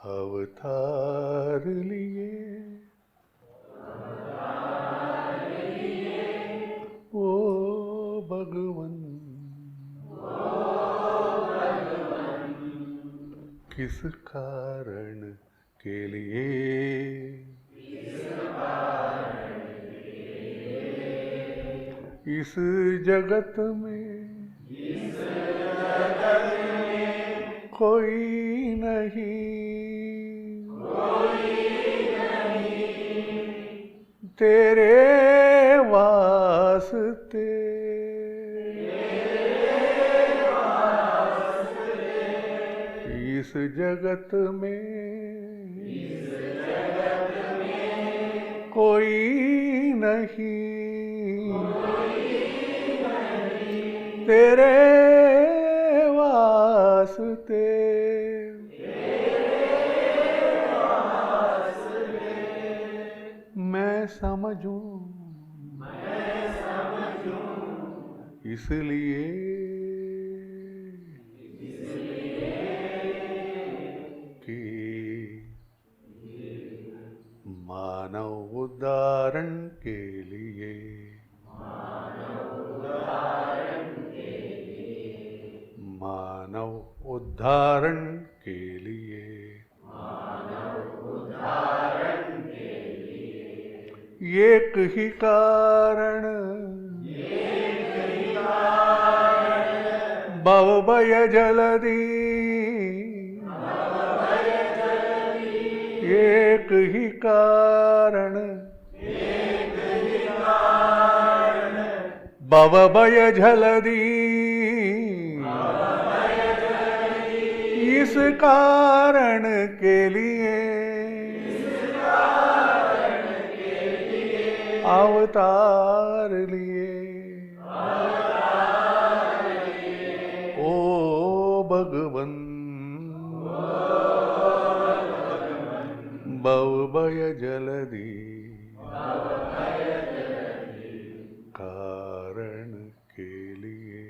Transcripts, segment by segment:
अवतार लिए ओ भगवन, किस कारण के लिए इस जगत में कोई नहीं तेरे वास्ते, इस जगत में कोई नहीं तेरे वास्ते, मैं समझूं इसलिए कि मानव उद्धारण के लिए, मानव उद्धारण के लिए, एक ही कारण भवभय जलधि, एक ही कारण भवभय जलधि, इस कारण के लिए अवतार लिए ओ भगवन, भवभय जलधि कारण के लिए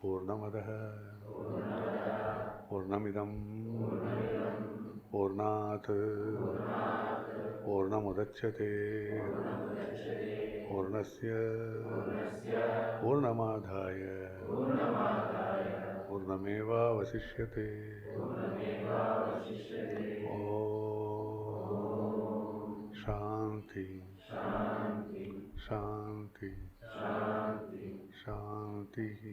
पूर्णमदः पूर्णमिदं पूर्णात् पूर्णमुदच्यते पूर्णस्य पूर्णमादाय पूर्णमेवावशिष्यते। ॐ शान्ति शान्ति शान्तिः।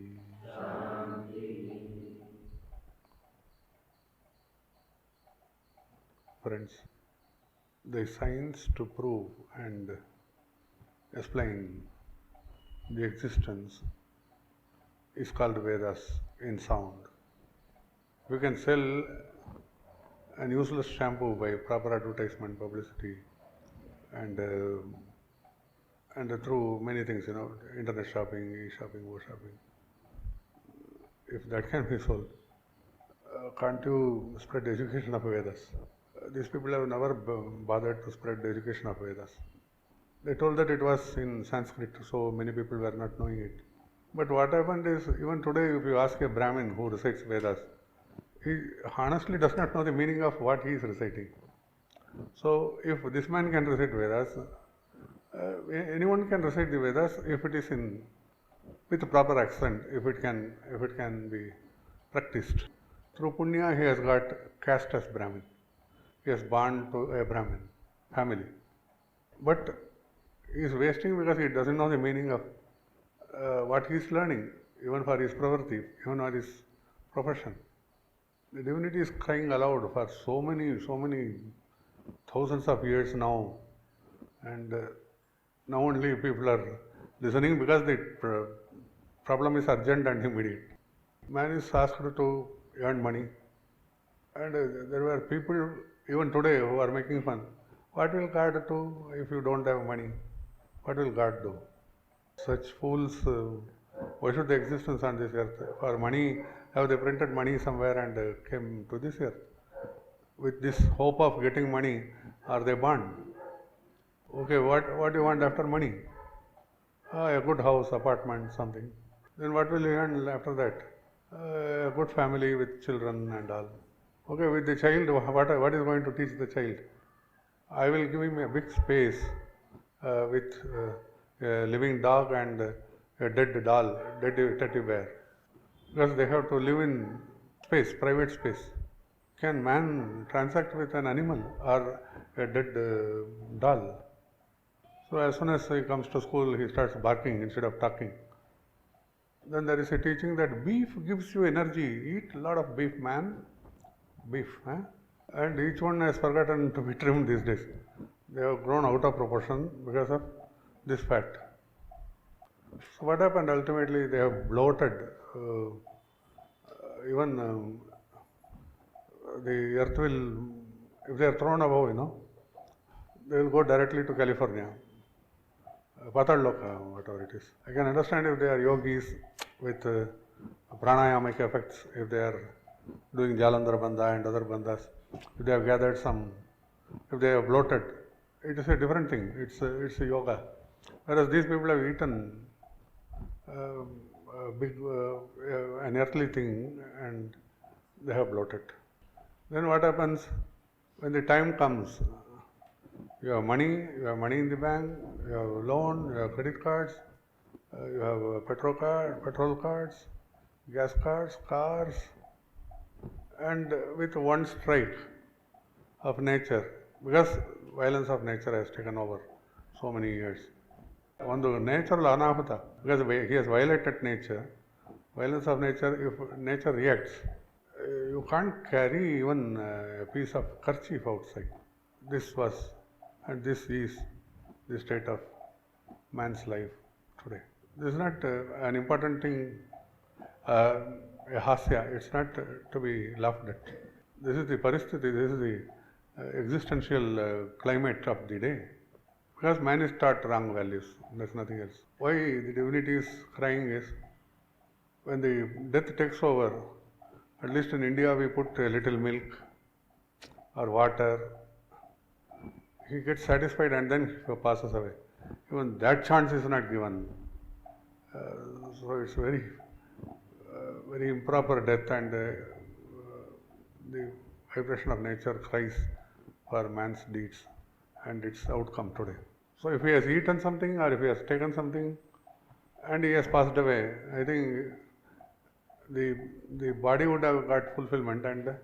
Friends, the science to prove and explain the existence is called Vedas in sound. We can sell an useless shampoo by proper advertisement, publicity, and through many things, internet shopping, e-shopping, shopping. If that can be sold, can't you spread the education of Vedas? These people have never bothered to spread the education of Vedas. They told that it was in Sanskrit, so many people were not knowing it. But what happened is, even today, if you ask a Brahmin who recites Vedas, he honestly does not know the meaning of what he is reciting. So, if this man can recite Vedas, anyone can recite the Vedas if it is with proper accent, if it can be practiced. Through Punya, he has got caste as Brahmin. He is born to a Brahmin family. But he is wasting because he doesn't know the meaning of what he is learning, even for his pravarti, even for his profession. The divinity is crying aloud for so many thousands of years now, and now only people are listening because the problem is urgent and immediate. Man is asked to earn money, and there were people even today who are making fun. What will God do if you don't have money? What will God do? Such fools, why should they existence on this earth? For money, have they printed money somewhere and came to this earth? With this hope of getting money, are they born? Okay, what do you want after money? A good house, apartment, something. Then what will you earn after that? A good family with children and all. Okay, with the child, what is going to teach the child? I will give him a big space with a living dog and a dead doll, dead teddy bear. Because they have to live in space, private space. Can man transact with an animal or a dead doll? So as soon as he comes to school, he starts barking instead of talking. Then there is a teaching that beef gives you energy. Eat a lot of beef, man. Beef. Huh? And each one has forgotten to be trimmed these days. They have grown out of proportion because of this fat. So what happened ultimately? They have bloated. Even the earth will, if they are thrown above, they will go directly to California. Patal Loka, whatever it is. I can understand if they are yogis with pranayamic effects, if they are doing Jalandhar Bandha and other bandhas, if they have gathered if they have bloated, it is a different thing. It's a yoga. Whereas these people have eaten an earthly thing and they have bloated. Then what happens when the time comes? You have money in the bank, you have loan, you have credit cards, you have petrol cards, gas cards, cars, and with one strike of nature, because violence of nature has taken over so many years. One natural anahuta, because he has violated nature, violence of nature, if nature reacts, you can't carry even a piece of kerchief outside. This was and this is the state of man's life today. This is not an important thing, a hasya, it's not to be laughed at. This is the paristhiti, this is the existential climate of the day. Because man is taught wrong values, there's nothing else. Why the divinity is crying is, when the death takes over, at least in India we put a little milk or water, he gets satisfied and then he passes away. Even that chance is not given. So it's very improper death, and the vibration of nature cries for man's deeds and its outcome today. So if he has eaten something or if he has taken something and he has passed away, I think the body would have got fulfillment and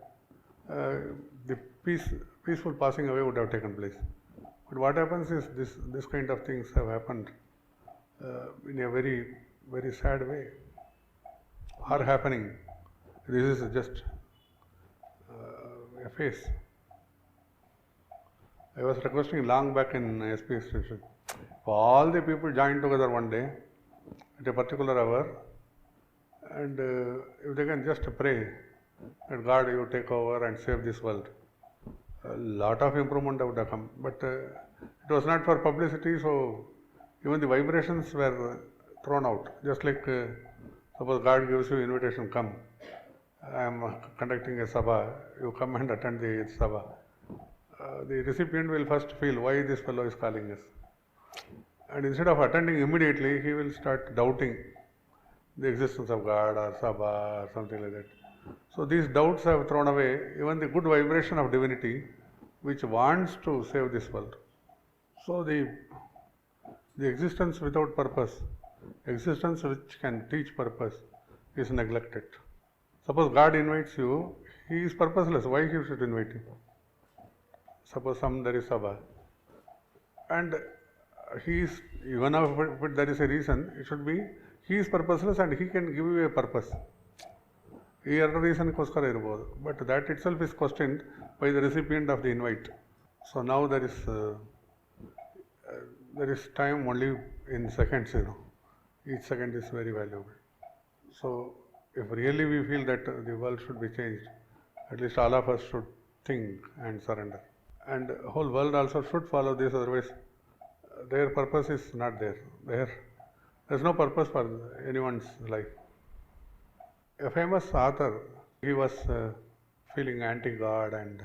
the peaceful passing away would have taken place. But what happens is this kind of things have happened in a very, very sad way, are happening. This is just a phase. I was requesting long back in SP station, if all the people join together one day at a particular hour, and if they can just pray that God, you take over and save this world, a lot of improvement would have come. But it was not for publicity, so even the vibrations were thrown out. Just like suppose God gives you invitation, come. I am conducting a sabha, you come and attend the sabha. The recipient will first feel why this fellow is calling us. And instead of attending immediately, he will start doubting the existence of God or sabha or something like that. So these doubts have thrown away even the good vibration of divinity which wants to save this world. So the existence without purpose, existence which can teach purpose, is neglected. Suppose God invites you, he is purposeless. Why he should invite you? Suppose there is sabha, and he is, even if there is a reason, it should be he is purposeless and he can give you a purpose. ಈ ಎರಡು ರೀಸನ್ಗೋಸ್ಕರ ಇರ್ಬೋದು, but that itself is questioned by the recipient of the invite. So now there is time only in seconds, each second is very valuable. So if really we feel that the world should be changed, at least all of us should think and surrender. and whole world also should follow this, otherwise their purpose is not there. There's no purpose for anyone's life. A famous author, he was feeling anti-God, and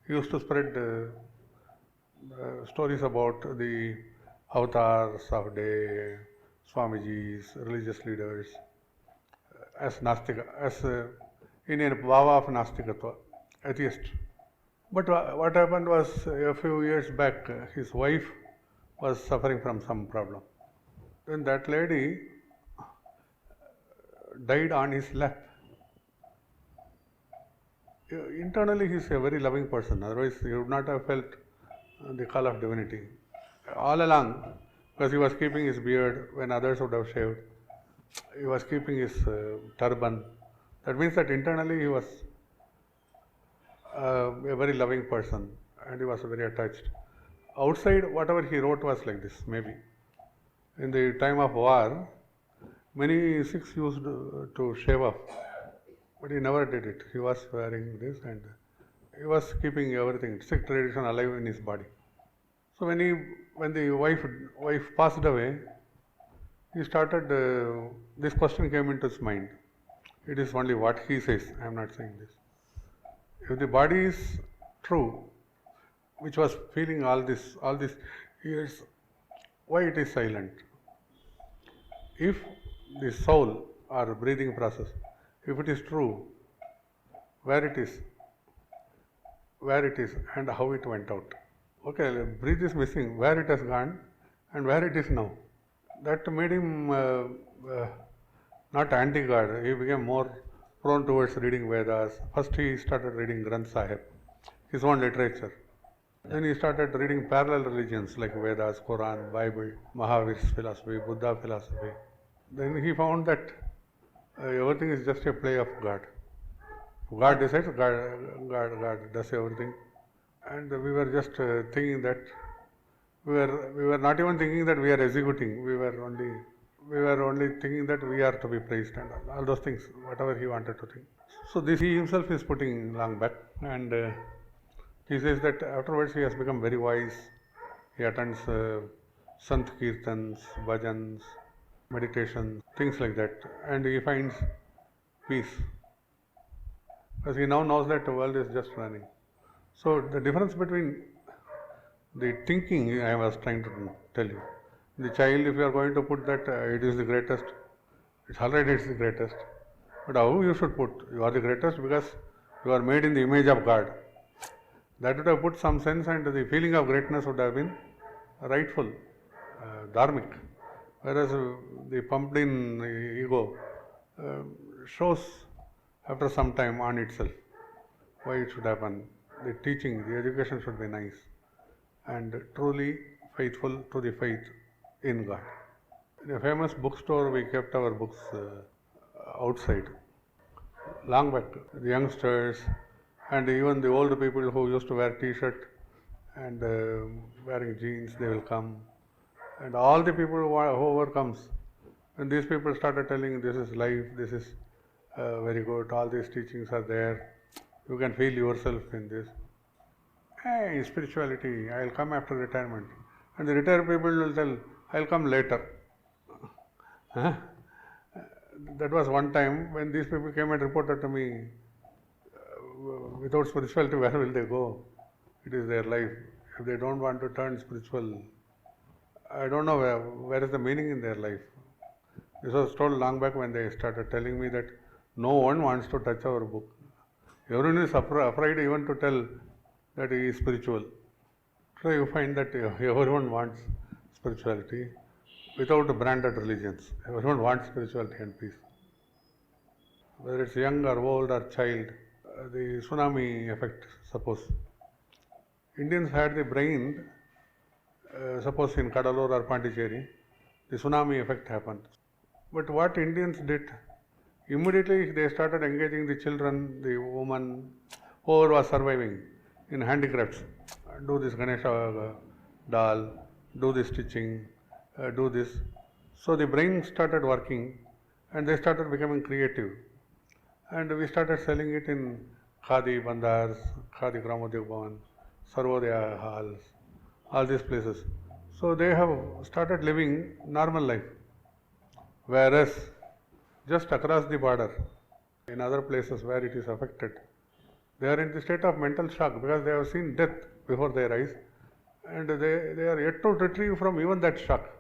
he used to spread stories about the avatars of day, Swamijis, religious leaders, as Nastika, as in a bhava of Nastikatva, atheist. But what happened was, a few years back, his wife was suffering from some problem. Then that lady died on his lap. Internally, he is a very loving person, otherwise, he would not have felt the call of divinity. All along, because he was keeping his beard when others would have shaved, he was keeping his turban. That means that internally he was a very loving person, and he was very attached. Outside, whatever he wrote was like this, maybe. In the time of war, many Sikhs used to shave off, but he never did it. He was wearing this, and he was keeping everything, Sikh tradition alive in his body. So when the wife passed away, he started, this question came into his mind. It is only what he says, I am not saying this. If the body is true, which was feeling all these years, why it is silent? If the soul or breathing process, if it is true, where it is, and how it went out. Okay, breath is missing, where it has gone and where it is now. That made him not anti-God. He became more prone towards reading Vedas. First he started reading Granth Sahib, his own literature. Then he started reading parallel religions like Vedas, Quran, Bible, Mahavir's philosophy, Buddha philosophy. Then he found that everything is just a play of God. God decides, God does everything. And we were just thinking that we were not even thinking that we are executing. We were only thinking that we are to be praised and all those things, whatever he wanted to think. So this he himself is putting long back, and he says that afterwards he has become very wise. He attends Sant Kirtans, Bhajans, meditation, things like that, and he finds peace. Because he now knows that the world is just running. So the difference between the thinking, I was trying to tell you. The child, if you are going to put that it is the greatest, it's already it's the greatest. But how you should put, you are the greatest because you are made in the image of God. That would have put some sense, and the feeling of greatness would have been rightful, dharmic. Whereas the pumped in ego shows after some time on itself why it should happen. The teaching, the education should be nice and truly faithful to the faith in God. In a famous bookstore, we kept our books outside. Long back, the youngsters and even the old people who used to wear t-shirt and wearing jeans, they will come. And all the people whoever comes, and these people started telling, this is life, this is very good, all these teachings are there, you can feel yourself in this. Hey, spirituality, I will come after retirement. And the retired people will tell, I will come later. That was one time when these people came and reported to me, without spirituality, where will they go? It is their life. If they don't want to turn spiritual, I don't know where is the meaning in their life. This was told long back when they started telling me that no one wants to touch our book. Everyone is afraid even to tell that he is spiritual. So you find that everyone wants spirituality without branded religions. Everyone wants spirituality and peace. Whether it's young or old or child, the tsunami effect, suppose. Indians had the brain, suppose in Kadalur or Pondicherry, the tsunami effect happened. But what Indians did, immediately they started engaging the children, the woman, whoever was surviving in handicrafts. Do this Ganesha doll, do this stitching, do this. So the brain started working and they started becoming creative. And we started selling it in Khadi Bandars, Khadi Gramodyog Bhavan, Sarvodaya halls, all these places. So they have started living normal life. Whereas just across the border, in other places where it is affected, they are in the state of mental shock because they have seen death before their eyes and they are yet to retrieve from even that shock.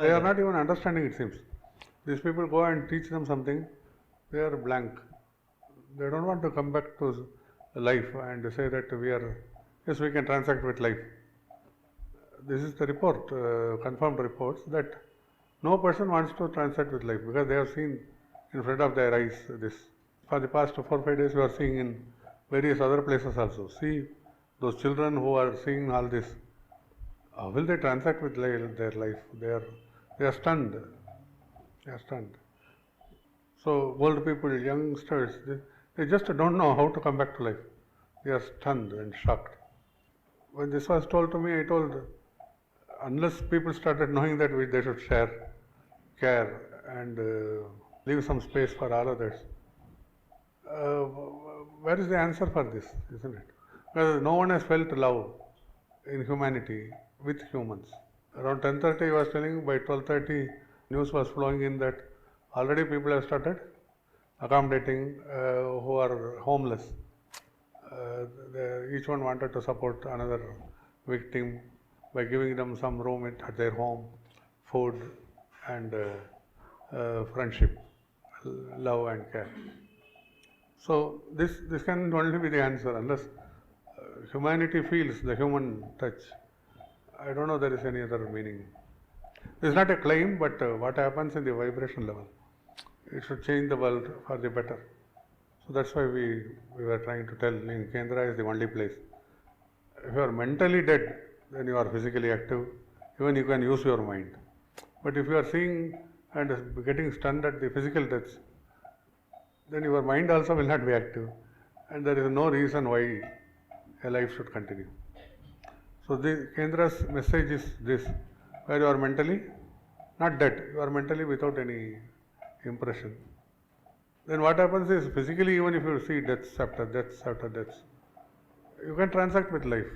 They are not even understanding, it seems. These people go and teach them something, they are blank. They don't want to come back to life and say that yes, we can transact with life. This is the report, confirmed reports, that no person wants to transact with life because they have seen in front of their eyes this. For the past 4 or 5 days, we are seeing in various other places also. See those children who are seeing all this. How will they transact with their life? They are stunned. They are stunned. So old people, youngsters, they just don't know how to come back to life. They are stunned and shocked. When this was told to me, I told, unless people started knowing that they should share, care, and leave some space for all others, where is the answer for this, isn't it? Because no one has felt love in humanity with humans. Around 10:30, I was telling, by 12:30, news was flowing in that already people have started accommodating who are homeless. Each one wanted to support another victim by giving them some room at their home, food, and friendship, love and care. So this can only be the answer unless humanity feels the human touch. I don't know there is any other meaning. This is not a claim, but what happens in the vibration level, it should change the world for the better. So that's why we were trying to tell in Kendra is the only place. If you are mentally dead, then you are physically active. Even you can use your mind. But if you are seeing and getting stunned at the physical deaths, then your mind also will not be active, and there is no reason why a life should continue. So the Kendra's message is this: where you are mentally not dead, you are mentally without any impression. Then what happens is, physically, even if you see deaths after deaths after deaths, you can transact with life.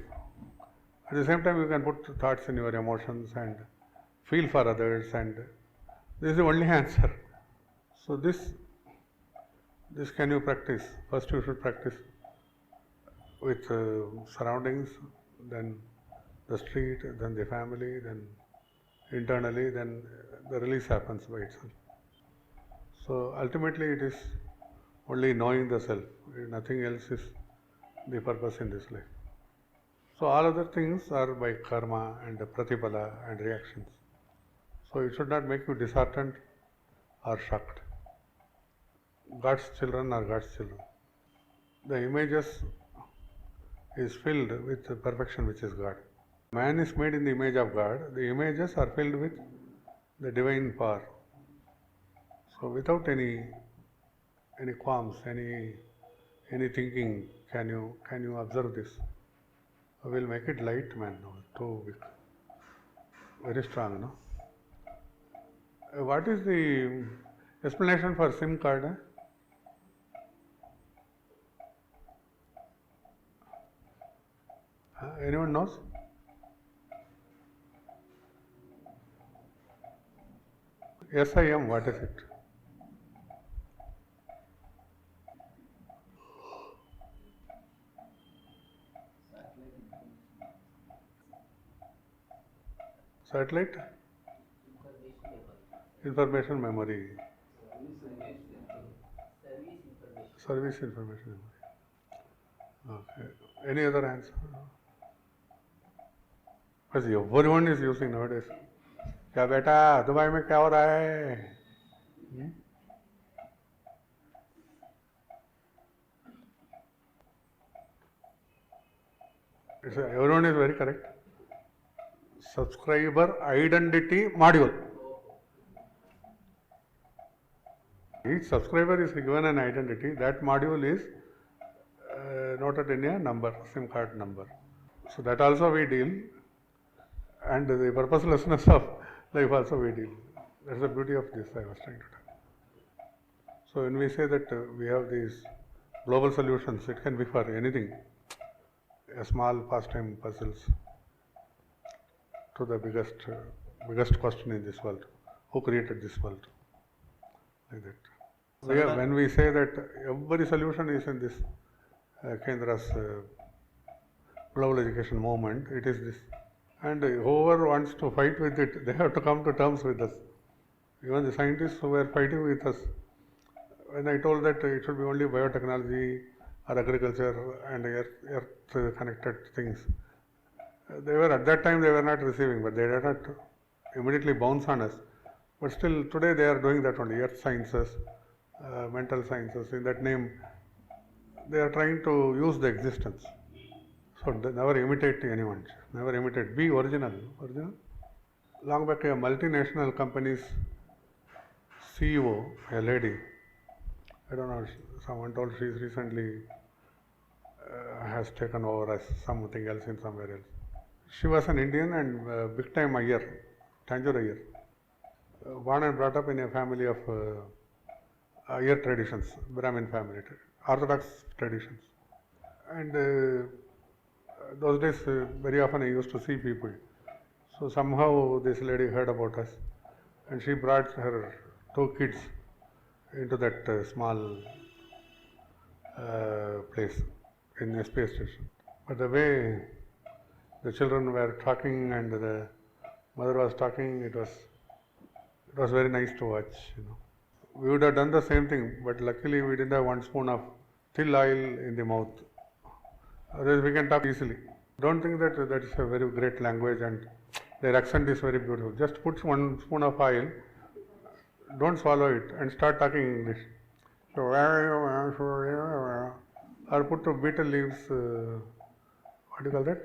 At the same time, you can put thoughts in your emotions and feel for others, and this is the only answer. So this can you practice. First you should practice with surroundings, then the street, then the family, then internally, then the release happens by itself. So ultimately it is only knowing the self. Nothing else is the purpose in this life. So all other things are by karma and pratipala and reactions. So it should not make you disheartened or shocked. God's children are God's children. The images is filled with the perfection which is God. Man is made in the image of God. The images are filled with the divine power. So without any qualms, any thinking, can you observe this? I will make it light, man. No, too big. Very strong, no? What is the explanation for SIM card? Anyone knows? SIM, what is it? Satellite? Information memory. Service information memory. Okay. Any other answer? Because everyone is using nowadays. क्या बेटा Dubai में क्या हो रहा है? Everyone is very correct. Subscriber identity module. Each subscriber is given an identity. That module is noted in a number, SIM card number. So that also we deal, and the purposelessness of life also we deal. That's the beauty of this I was trying to tell. So when we say that we have these global solutions, it can be for anything. a small pastime puzzles to the biggest question in this world: who created this world? Like that. When we say that every solution is in this Kendra's global education movement, it is this. And whoever wants to fight with it, they have to come to terms with us. Even the scientists who were fighting with us, when I told that it should be only biotechnology or agriculture and earth connected things, they were at that time they were not receiving, but they did not immediately bounce on us. But still today they are doing that only, earth sciences, mental sciences. In that name, they are trying to use the existence. So never imitate anyone. Never imitate. Be original. Original. Long back, a multinational company's CEO, a lady, I don't know, someone told she's recently has taken over as something else in somewhere else. She was an Indian and big time Iyer, Tanjore Iyer. Born and brought up in a family of Iyer traditions, Brahmin family, Orthodox traditions. And those days, very often I used to see people. So somehow this lady heard about us and she brought her 2 kids into that small place in a space station. But the way the children were talking and the mother was talking, it was very nice to watch. We would have done the same thing, but luckily we didn't have 1 spoon of till oil in the mouth. Otherwise we can talk easily. Don't think that that is a very great language and their accent is very beautiful. Just put 1 spoon of oil, don't swallow it and start talking English. So, or put betel leaves, what do you call that?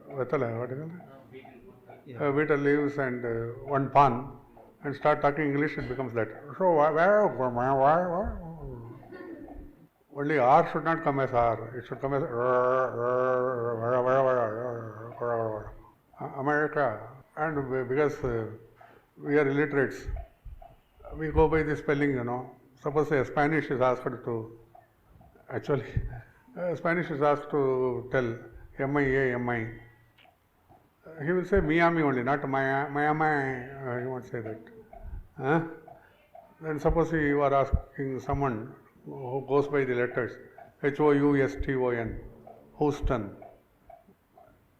Vatala, what do you call that? Betel leaves and 1 pan and start talking English, it becomes that. So, only R should not come as R, it should come as America. And because we are illiterates, we go by the spelling, Suppose a Spanish is asked to, actually, Spanish is asked to tell M-I-A-M-I. He will say Miami only, not Miami, he won't say that. Then suppose you are asking someone who goes by the letters, Houston, Houston.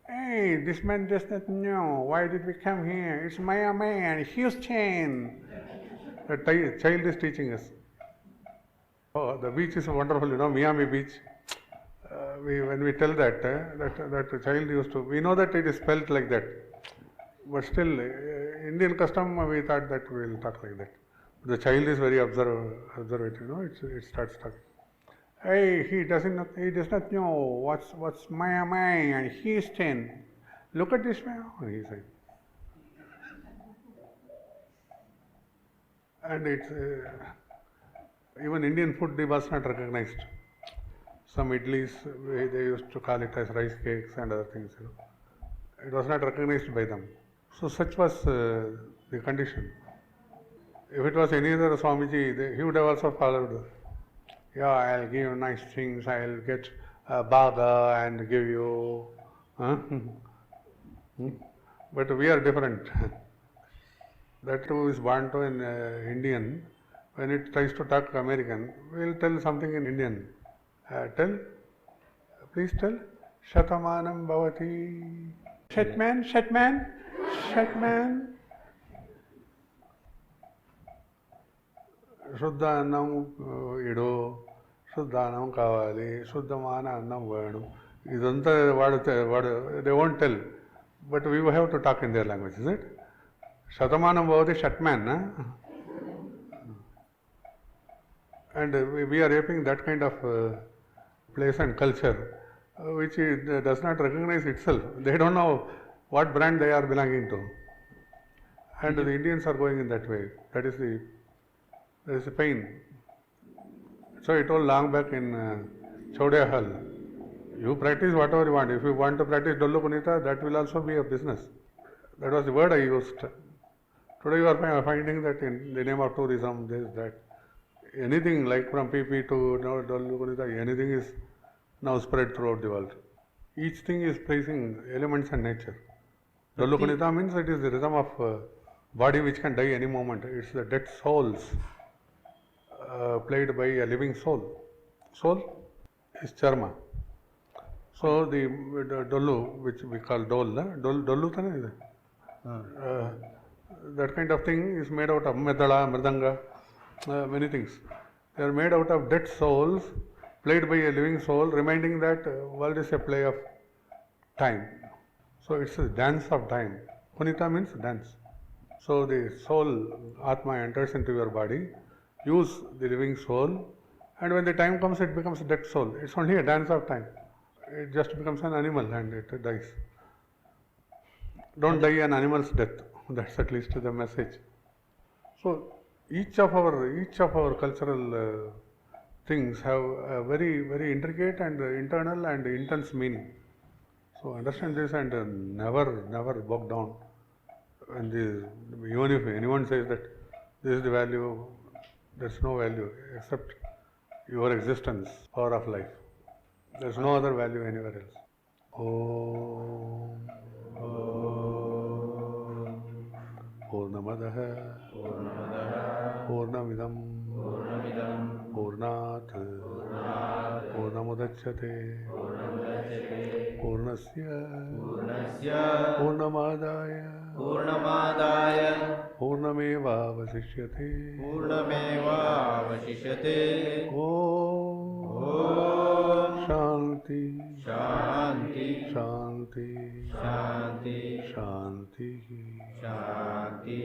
Hey, this man does not know. Why did we come here? It's Miami and Houston. The child is teaching us. Oh, the beach is wonderful, Miami Beach. When we tell that, that child used to, we know that it is spelled like that. But still, Indian custom, we thought that we will talk like that. The child is very observative, it starts talking. Hey, he does not know what's Miami and Houston. Look at this man, he said. And it's even Indian food was not recognized. Some idlis, they used to call it as rice cakes and other things. It was not recognized by them. So such was the condition. If it was any other Swamiji, he would have also followed. Yeah, I'll give you nice things, I'll get a baga and give you. But we are different. That too is born to an Indian. When it tries to talk American, we will tell something in Indian. Please tell. Shatamanam bhavati. Shatman. Shuddha annam idu, Shuddha annam kavali, Shuddhamana annam venu. Idantha vadu, they won't tell. But we have to talk in their language, is it? Shatamanam bhavati Shatman. And we are aping that kind of place and culture, which does not recognize itself. They don't know what brand they are belonging to. And the Indians are going in that way. That is the pain. So I told long back in Chaudia Hall, you practice whatever you want. If you want to practice Dollu Kunita, that will also be a business. That was the word I used. Today you are finding that in the name of tourism, this, that. Anything like from PP to Dollu Kunita, anything is now spread throughout the world. each thing is praising elements and nature. Dollu Kunita means it is the rhythm of body which can die any moment. It's the dead souls played by a living soul. Soul is charma. So the dollu, which we call dol, dollu tane is that kind of thing is made out of medala, mridanga, many things. They are made out of dead souls played by a living soul, reminding that world is a play of time. So it's a dance of time. Kunita means dance. So the soul, Atma, enters into your body, use the living soul, and when the time comes, it becomes a dead soul. It's only a dance of time. It just becomes an animal and it dies. Don't die an animal's death. That's at least the message. So each of our cultural things have a very, very intricate and internal and intense meaning. So understand this and never bog down. And even if anyone says that this is the value, there's no value except your existence, power of life. There's no other value anywhere else. Om Purnamadah Purnamidam Purnat Purnamudachyate Purnasya Purnamadaya Purnameva Vasishyate Om Shanti Shanti Shanti Shanti Shanti Shanti